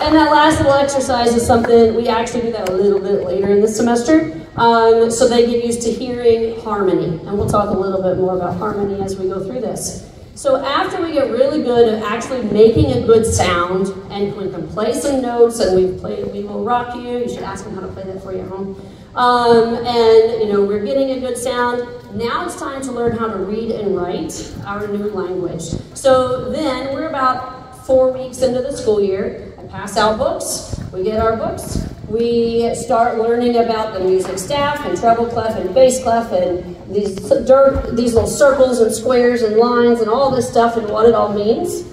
And that last little exercise is something, we actually do that a little bit later in the semester, so they get used to hearing harmony. And we'll talk a little bit more about harmony as we go through this. So after we get really good at actually making a good sound, and we can play some notes, and We Will Rock You, you should ask them how to play that for you at home. And you know, we're getting a good sound. Now it's time to learn how to read and write our new language. So then we're about 4 weeks into the school year. I pass out books, we get our books, we start learning about the music staff and treble clef and bass clef and these little circles and squares and lines and all this stuff and what it all means.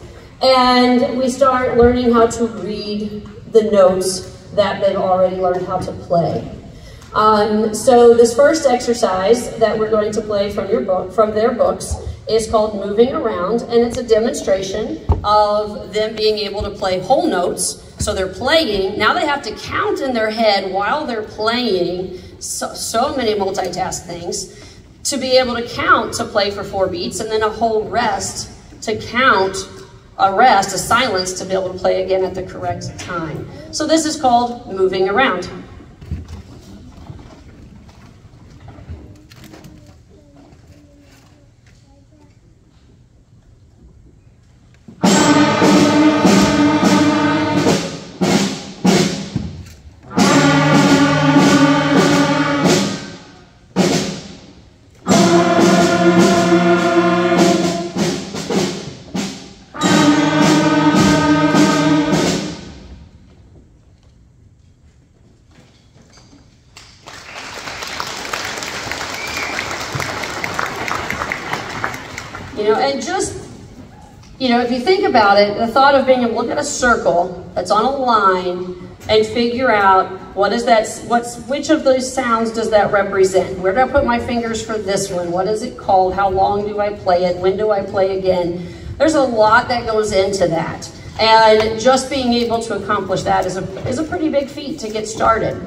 And we start learning how to read the notes that they've already learned how to play. So this first exercise that we're going to play from their books is called Moving Around, and it's a demonstration of them being able to play whole notes. So they're playing, now they have to count in their head while they're playing so many multitask things to be able to count to play for 4 beats, and then a whole rest to count a silence to be able to play again at the correct time. So this is called Moving Around. If you think about it, the thought of being able to look at a circle that's on a line and figure out which of those sounds does that represent? Where do I put my fingers for this one? What is it called? How long do I play it? When do I play again? There's a lot that goes into that. And just being able to accomplish that is a pretty big feat to get started.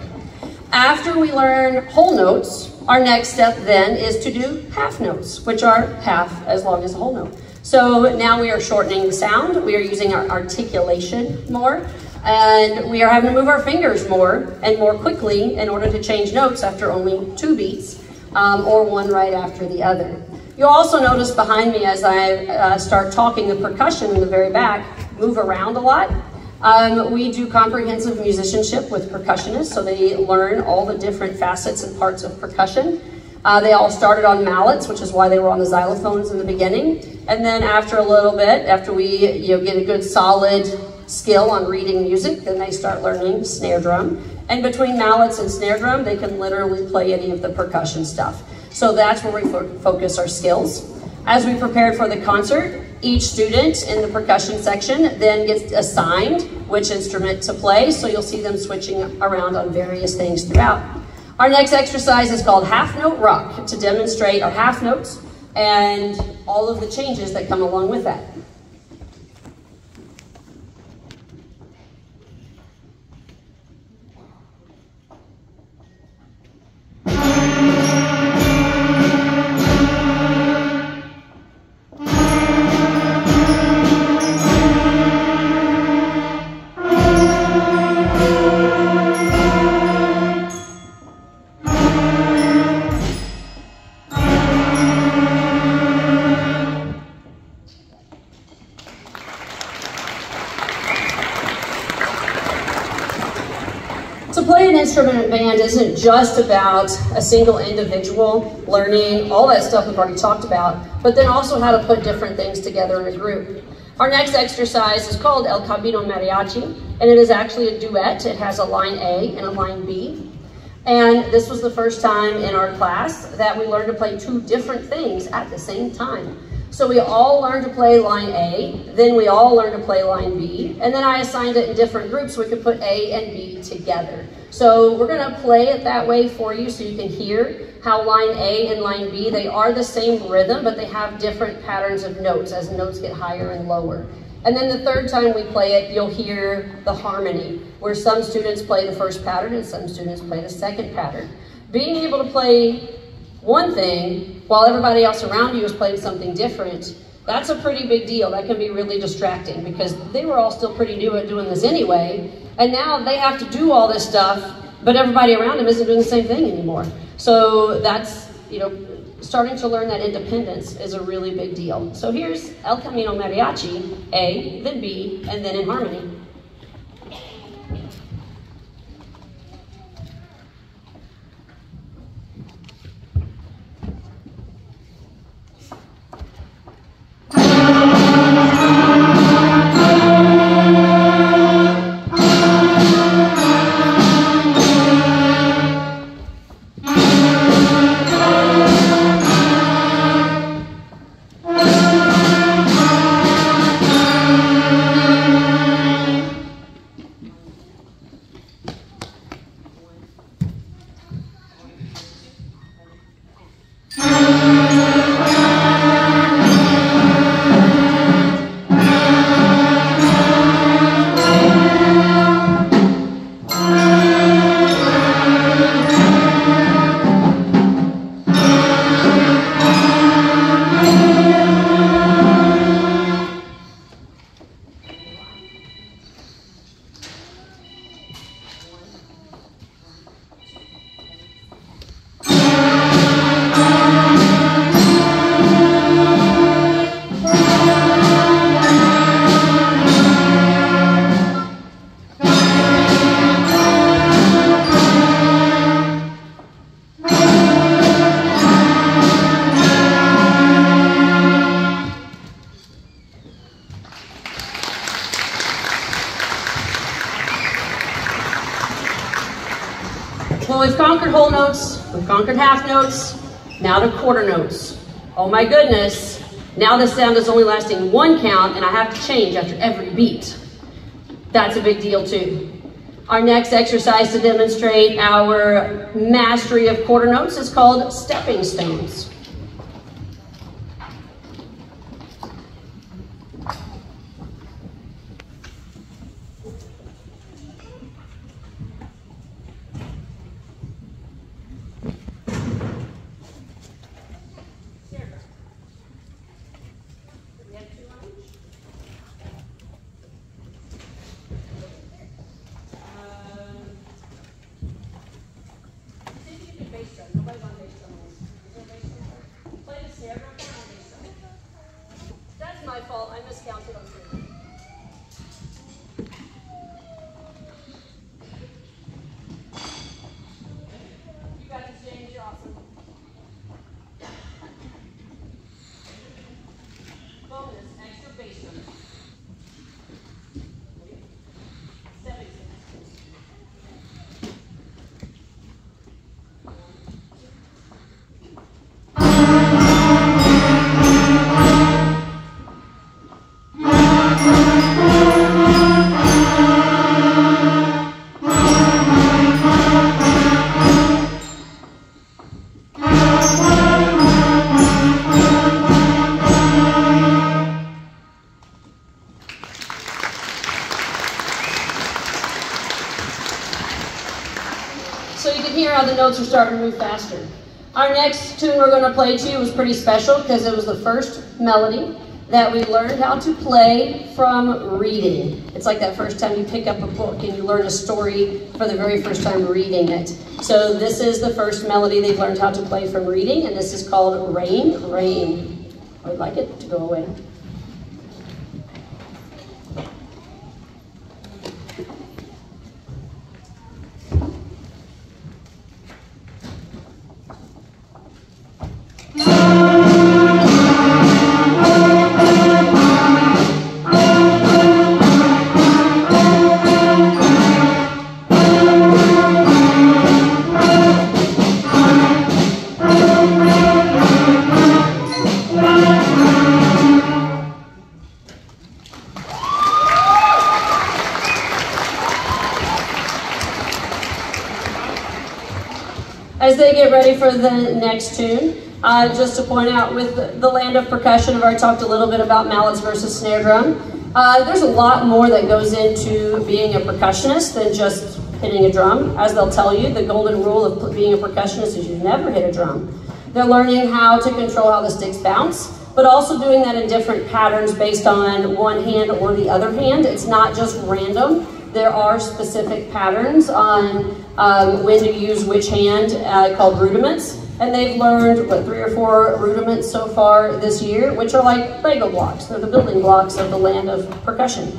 After we learn whole notes, our next step then is to do half notes, which are half as long as a whole note. So now we are shortening the sound, we are using our articulation more, and we are having to move our fingers more and more quickly in order to change notes after only 2 beats, or one right after the other. You'll also notice behind me as I start talking, the percussion in the very back move around a lot. We do comprehensive musicianship with percussionists, so they learn all the different facets and parts of percussion. They all started on mallets, which is why they were on the xylophones in the beginning. And then after a little bit, after we get a good solid skill on reading music, then they start learning snare drum. And between mallets and snare drum, they can literally play any of the percussion stuff. So that's where we focus our skills. As we prepared for the concert, each student in the percussion section then gets assigned which instrument to play, so you'll see them switching around on various things throughout. Our next exercise is called Half Note Rock, to demonstrate our half notes and all of the changes that come along with that. Instrument band isn't just about a single individual learning all that stuff we've already talked about, but then also how to put different things together in a group. Our next exercise is called El Camino Mariachi, and it is actually a duet. It has a line A and a line B. And this was the first time in our class that we learned to play 2 different things at the same time. So we all learned to play line A, then we all learned to play line B, and then I assigned it in different groups so we could put A and B together. So we're gonna play it that way for you so you can hear how line A and line B, they are the same rhythm, but they have different patterns of notes as notes get higher and lower. And then the third time we play it, you'll hear the harmony, where some students play the first pattern and some students play the second pattern. Being able to play one thing while everybody else around you is playing something different That's a pretty big deal. That can be really distracting because they were all still pretty new at doing this anyway, and now they have to do all this stuff, but everybody around them isn't doing the same thing anymore. So that's, you know, starting to learn that independence is a really big deal. So here's El Camino Mariachi, A, then B, and then in harmony. Well, we've conquered whole notes, we've conquered half notes, now to quarter notes. Oh my goodness, now the sound is only lasting one count and I have to change after every beat. That's a big deal too. Our next exercise to demonstrate our mastery of quarter notes is called stepping stones. That's my fault. I miscounted on three. You got this, James. You're awesome. Bonus, extra bass drum. Stepping stones. So you can hear how the notes are starting to move faster. Our next tune we're going to play to you was pretty special because it was the first melody that we learned how to play from reading. It's like that first time you pick up a book and you learn a story for the very first time reading it. So this is the first melody they've learned how to play from reading, and this is called Rain, Rain. I would like it to go away. As they get ready for the next tune, just to point out with the land of percussion, I've already talked a little bit about mallets versus snare drum. There's a lot more that goes into being a percussionist than just hitting a drum. As they'll tell you, the golden rule of being a percussionist is you never hit a drum. They're learning how to control how the sticks bounce. but also doing that in different patterns based on one hand or the other hand. It's not just random. There are specific patterns on when to use which hand called rudiments. And they've learned, what, 3 or 4 rudiments so far this year, which are like Lego blocks. They're the building blocks of the land of percussion.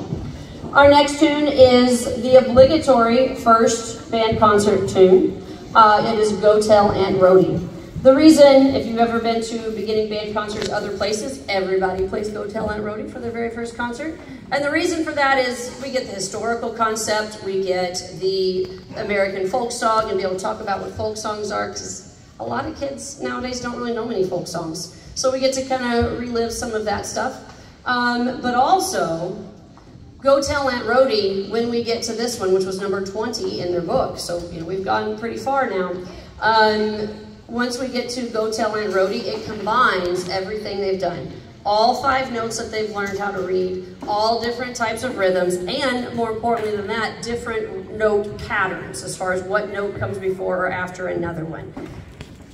Our next tune is the obligatory first band concert tune. It is Go Tell Aunt Rhody. The reason, if you've ever been to beginning band concerts other places, everybody plays Go Tell Aunt Rhody for their very first concert. And the reason for that is we get the historical concept, we get the American folk song, and be able to talk about what folk songs are, because a lot of kids nowadays don't really know many folk songs. So we get to kind of relive some of that stuff. But also, Go Tell Aunt Rhody, when we get to this one, which was number 20 in their book, so we've gone pretty far now. Once we get to Go Tell Aunt Rhody, it combines everything they've done. All 5 notes that they've learned how to read, all different types of rhythms, and more importantly than that, different note patterns as far as what note comes before or after another one.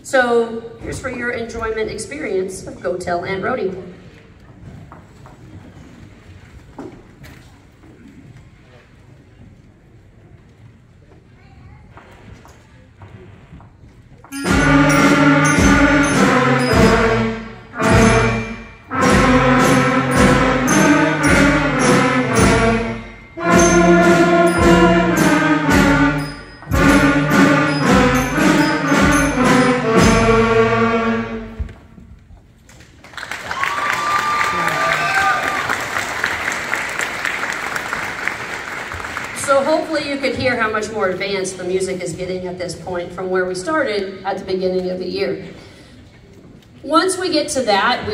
So here's for your enjoyment experience of Go Tell Aunt Rhody. How much more advanced the music is getting at this point from where we started at the beginning of the year. Once we get to that,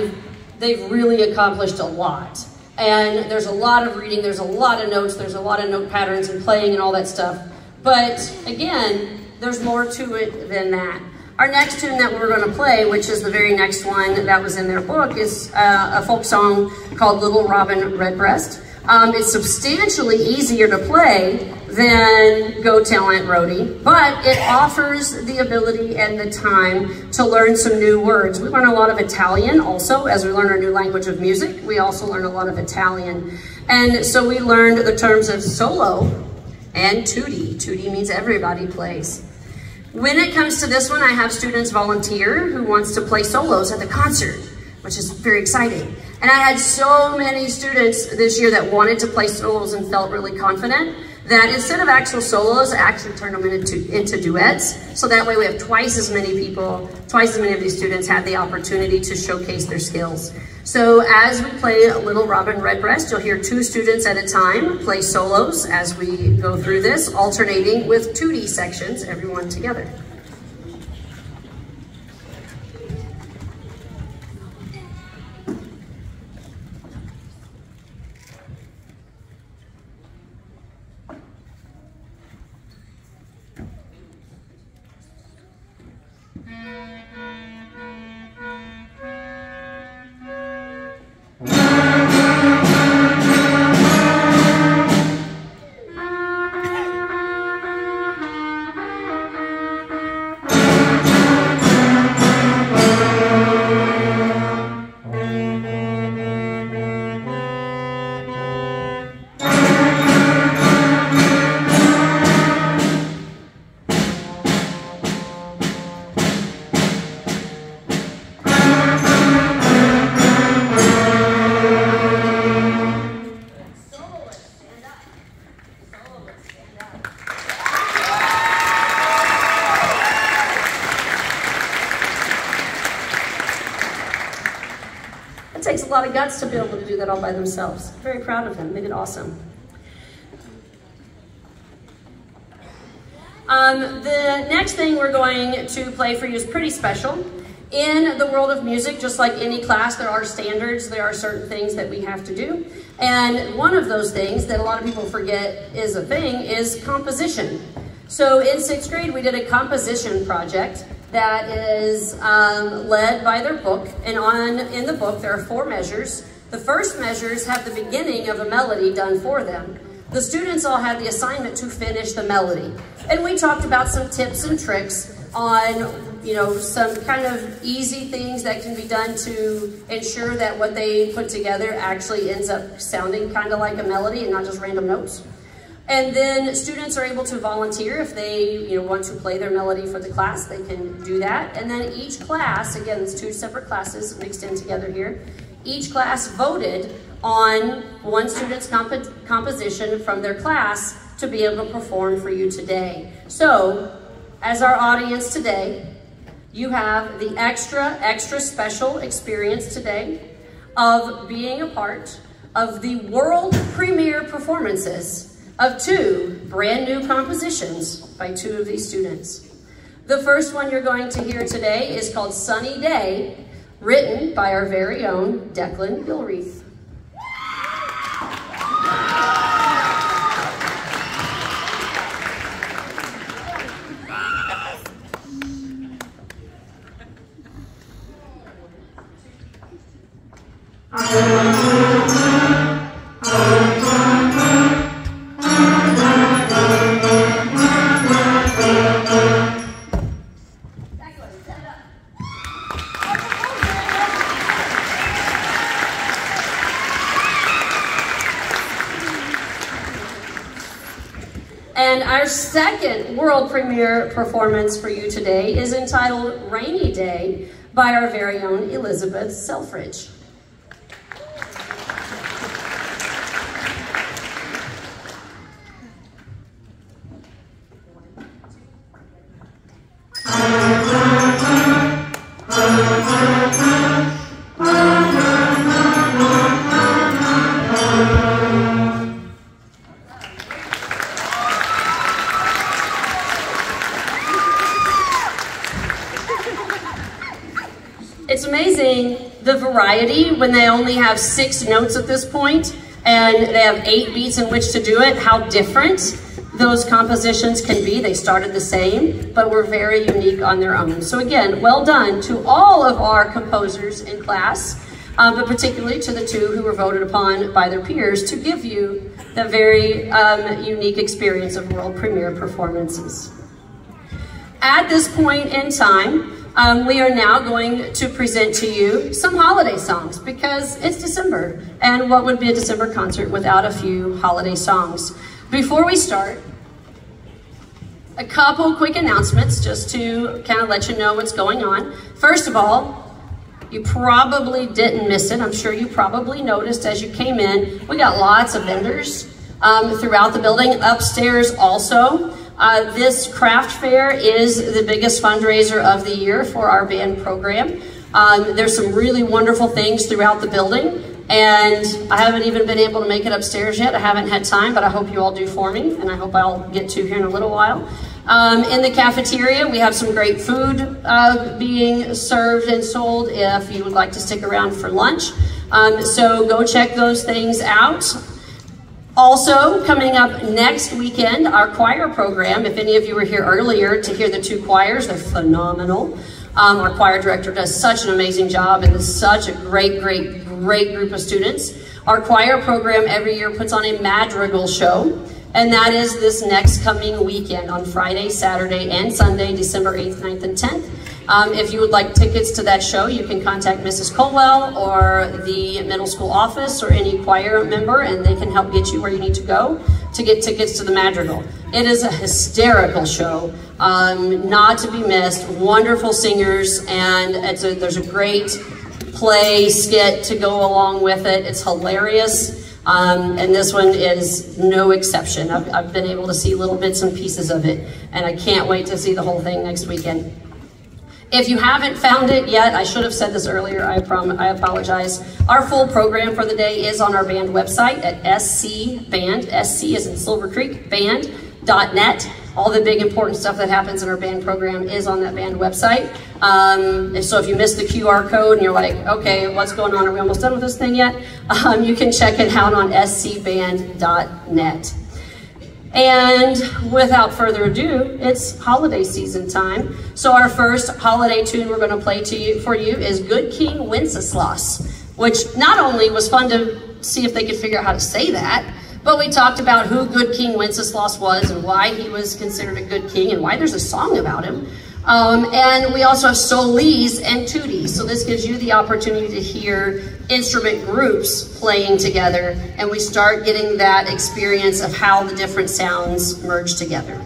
they've really accomplished a lot. And there's a lot of reading, there's a lot of notes, there's a lot of note patterns and playing and all that stuff. But again, there's more to it than that. Our next tune that we're going to play, which is the very next one that was in their book, is a folk song called Little Robin Redbreast. It's substantially easier to play than Go Tell Aunt Rhody, but it offers the ability and the time to learn some new words. We learn a lot of Italian also, as we learn our new language of music. We also learn a lot of Italian. And so we learned the terms of solo and tutti. Tutti means everybody plays. When it comes to this one, I have students volunteer who wants to play solos at the concert, which is very exciting. And I had so many students this year that wanted to play solos and felt really confident that instead of actual solos, I actually turned them into duets. So that way we have twice as many people, twice as many of these students have the opportunity to showcase their skills. So as we play Little Robin Redbreast, you'll hear 2 students at a time play solos as we go through this, alternating with tutti sections, everyone together. It takes a lot of guts to be able to do that all by themselves. Very proud of them. They did awesome. The next thing we're going to play for you is pretty special. In the world of music, just like any class, there are standards, there are certain things that we have to do. And one of those things that a lot of people forget is a thing is composition. So in 6th grade, we did a composition project that is led by their book. And in the book, there are 4 measures. The first measures have the beginning of a melody done for them. The students all had the assignment to finish the melody. And we talked about some tips and tricks on, you know, some kind of easy things that can be done to ensure that what they put together actually ends up sounding kind of like a melody and not just random notes. And then students are able to volunteer if they, you know, want to play their melody for the class, they can do that. And then each class, again, it's 2 separate classes mixed in together here, each class voted on one student's composition from their class to be able to perform for you today. So, as our audience today, you have the extra special experience today of being a part of the world premiere performances of 2 brand new compositions by 2 of these students. The first one you're going to hear today is called Sunny Day, written by our very own Declan Gilreath. And our second world premiere performance for you today is entitled Rainy Day by our very own Elizabeth Selfridge. It's amazing the variety when they only have 6 notes at this point and they have 8 beats in which to do it, how different those compositions can be. They started the same, but were very unique on their own. So again, well done to all of our composers in class, but particularly to the 2 who were voted upon by their peers to give you that very unique experience of world premiere performances. At this point in time, we are now going to present to you some holiday songs because it's December, and what would be a December concert without a few holiday songs? Before we start, a couple quick announcements just to kind of let you know what's going on. First of all, you probably didn't miss it. I'm sure you probably noticed as you came in, we got lots of vendors throughout the building, upstairs also. This craft fair is the biggest fundraiser of the year for our band program. There's some really wonderful things throughout the building, and I haven't even been able to make it upstairs yet. I haven't had time, but I hope you all do for me, and I hope I'll get to here in a little while. In the cafeteria, we have some great food being served and sold if you would like to stick around for lunch. So go check those things out. Also, coming up next weekend, our choir program. If any of you were here earlier to hear the 2 choirs, they're phenomenal. Our choir director does such an amazing job, and is such a great group of students. Our choir program every year puts on a madrigal show, and that is this next coming weekend on Friday, Saturday, and Sunday, December 8th, 9th, and 10th. If you would like tickets to that show, you can contact Mrs. Colwell or the middle school office or any choir member, and they can help get you where you need to go to get tickets to the madrigal. It is a hysterical show, not to be missed, wonderful singers, and there's a great play skit to go along with it. It's hilarious, and this one is no exception. I've been able to see little bits and pieces of it, and I can't wait to see the whole thing next weekend. If you haven't found it yet, I should have said this earlier, I apologize. Our full program for the day is on our band website at scband, SC as in Silver Creek, band.net. All the big important stuff that happens in our band program is on that band website. And so if you missed the QR code and you're like, okay, what's going on? Are we almost done with this thing yet? You can check it out on scband.net. And without further ado, it's holiday season time. So our first holiday tune we're going to play for you is Good King Wenceslas, which not only was fun to see if they could figure out how to say that, but we talked about who Good King Wenceslas was and why he was considered a good king and why there's a song about him. And we also have solis and tutti. So this gives you the opportunity to hear instrument groups playing together, and we start getting that experience of how the different sounds merge together.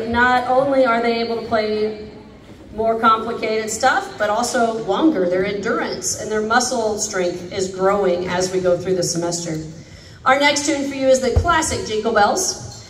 Not only are they able to play more complicated stuff, but also longer. Their endurance and their muscle strength is growing as we go through the semester. Our next tune for you is the classic Jingle Bells.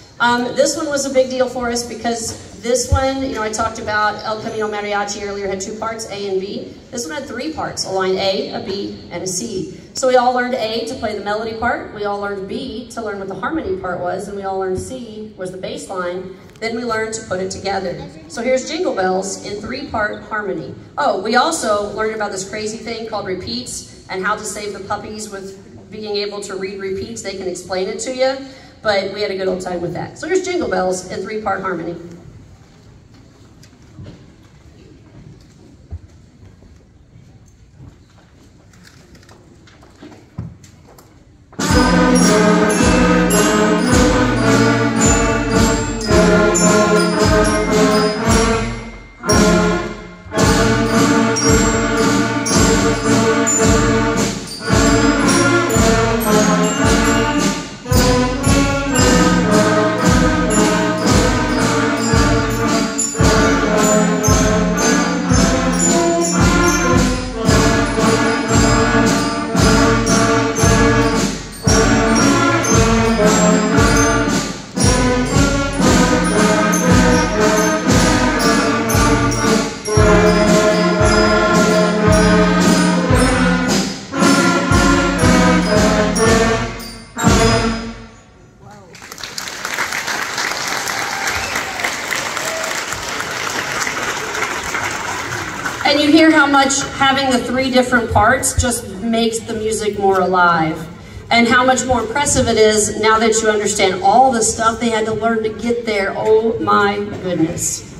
This one was a big deal for us because this one, I talked about El Camino Mariachi earlier, had 2 parts, A and B. This one had 3 parts, a line A, a B, and a C. So we all learned A to play the melody part, we all learned B to learn what the harmony part was, and we all learned C was the bass line. Then we learned to put it together. So here's Jingle Bells in 3-part harmony. Oh, we also learned about this crazy thing called repeats and how to save the puppies with being able to read repeats. They can explain it to you, but we had a good old time with that. So here's Jingle Bells in 3-part harmony. And you hear how much having the 3 different parts just makes the music more alive. And how much more impressive it is now that you understand all the stuff they had to learn to get there. Oh my goodness.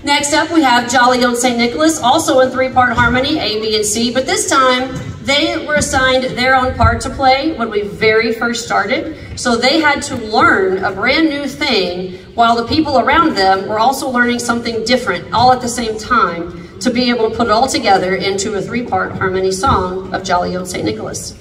Next up we have Jolly Old St. Nicholas, also in 3-part harmony, A, B, and C. But this time they were assigned their own part to play when we very first started. So they had to learn a brand new thing while the people around them were also learning something different all at the same time, to be able to put it all together into a 3-part harmony song of Jolly Old St. Nicholas.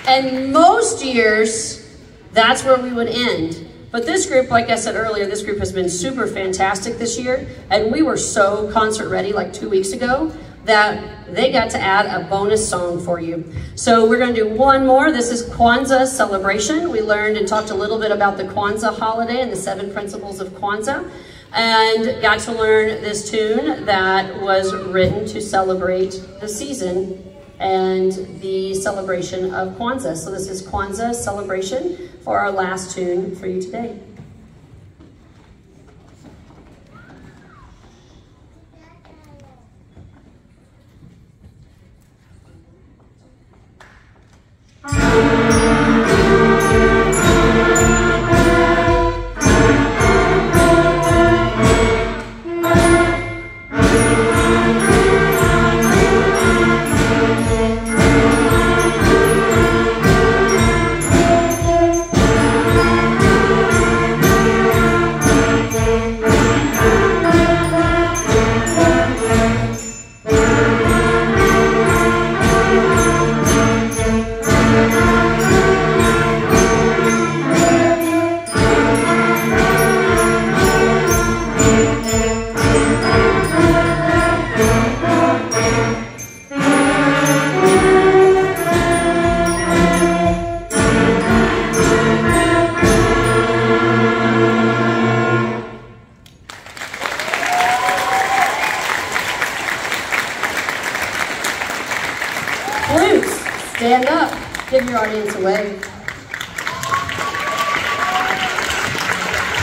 And most years, that's where we would end. But this group, like I said earlier, this group has been super fantastic this year. And we were so concert ready like 2 weeks ago that they got to add a bonus song for you. So we're going to do one more. This is Kwanzaa Celebration. We learned and talked a little bit about the Kwanzaa holiday and the 7 principles of Kwanzaa, and got to learn this tune that was written to celebrate the season and the celebration of Kwanzaa. So this is Kwanzaa Celebration for our last tune for you today.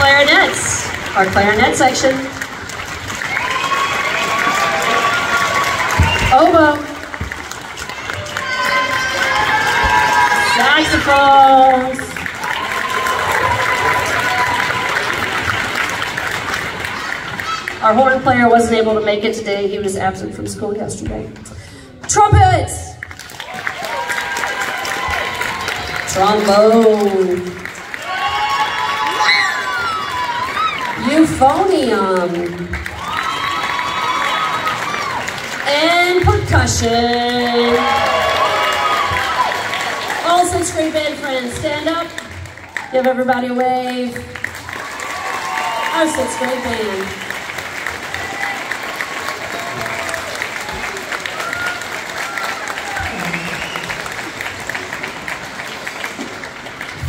Clarinets, our clarinet section. Oboe. Saxophones. Our horn player wasn't able to make it today. He was absent from school yesterday. Trumpets. Trombone. Euphonium. And percussion. All 6th grade band friends, stand up. Give everybody a wave. Our 6th grade band.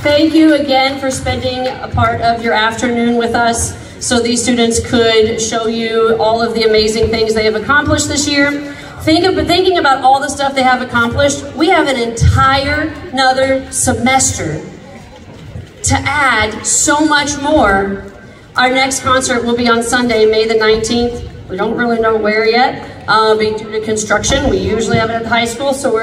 Thank you again for spending a part of your afternoon with us so these students could show you all of the amazing things they have accomplished this year. Thinking about all the stuff they have accomplished, we have an entire another semester to add so much more. Our next concert will be on Sunday, May the 19th. We don't really know where yet, due to construction. We usually have it at the high school, so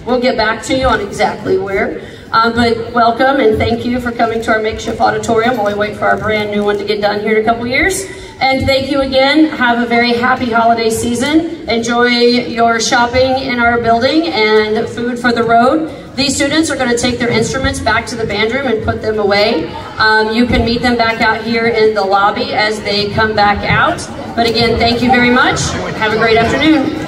we'll get back to you on exactly where. But welcome and thank you for coming to our makeshift auditorium while we wait for our brand new one to get done here in a couple years. And thank you again. Have a very happy holiday season. Enjoy your shopping in our building and food for the road. These students are going to take their instruments back to the band room and put them away. You can meet them back out here in the lobby as they come back out. But again, thank you very much. Have a great afternoon.